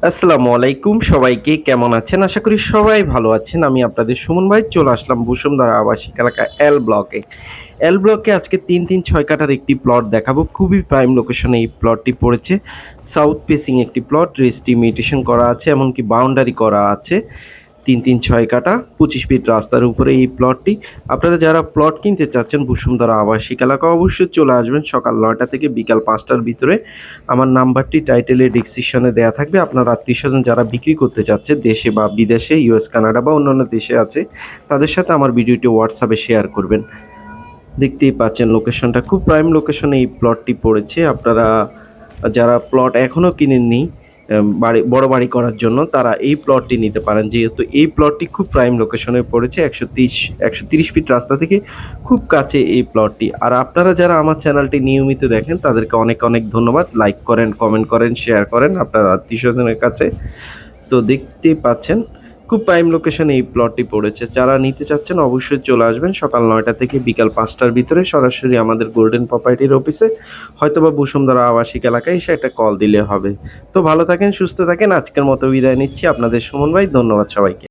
আসসালামু আলাইকুম সবাইকে কেমন আছেন? আশা করি সবাই ভালো আছেন। আমি আপনাদের সুমন ভাই চলে আসলাম বসুন্ধরা আবাসিক এলাকা এল ব্লকে। এল ব্লকে আজকে ৩-৩-৬ কাঠার একটি প্লট দেখাবো। খুবই প্রাইম লোকেশনে এই প্লটটি পড়েছে। সাউথ ফেসিং একটি প্লট, রেস্ট ইমিটেশন করা আছে, এমনকি বাউন্ডারি করা আছে। ৩-৩-৬ কাঠা ২৫ ফিট রাস্তার উপরে এই প্লটটি। আপনারা যারা প্লট কিনতে চাচ্ছেন বসুন্ধরা আবাসিক এলাকা অবশ্যই চলে আসবেন সকাল ৯টা থেকে বিকাল ৫টার ভিতরে। আমার নাম্বারটি টাইটেলে ডেসক্রিপশনে দেয়া থাকবে। আপনার আত্মীয়স্বজন যারা বিক্রি করতে চাচ্ছে দেশে বা বিদেশে, ইউএস, কানাডা বা অন্যান্য দেশে আছে, তাদের সাথে আমার ভিডিওটি হোয়াটসঅ্যাপে শেয়ার করবেন। দেখতেই পাচ্ছেন লোকেশনটা খুব প্রাইম লোকেশনে এই প্লটটি পড়েছে। আপনারা যারা প্লট এখনও কিনেননি বড় বাড়ি করার জন্য তারা এই প্লটটি নিতে পারেন। যেহেতু এই প্লটটি খুব প্রাইম লোকেশনে পড়েছে ১৩০ ফিট রাস্তা থেকে খুব কাছে এই প্লটটি। আর আপনারা যারা আমার চ্যানেলটি নিয়মিত দেখেন তাদেরকে অনেক, অনেক ধন্যবাদ। লাইক করেন, কমেন্ট করেন, শেয়ার করেন আপনার আত্মীয়স্বজনের কাছে। তো দেখতেই পাচ্ছেন খুব প্রাইম লোকেশনে এই প্লটটি পড়েছে। যারা নিতে চাচ্ছেন অবশ্যই চলে আসবেন সকাল ৯টা থেকে বিকাল ৫টার ভিতরে সরাসরি আমাদের গোল্ডেন প্রপার্টির অফিসে, হয়তোবা বসুন্ধরা আবাসিক এলাকায় এসে একটা কল দিলে হবে। তো ভালো থাকেন, সুস্থ থাকেন। আজকের মতো বিদায় নিচ্ছি। আপনাদের সুমন ভাই। ধন্যবাদ সবাইকে।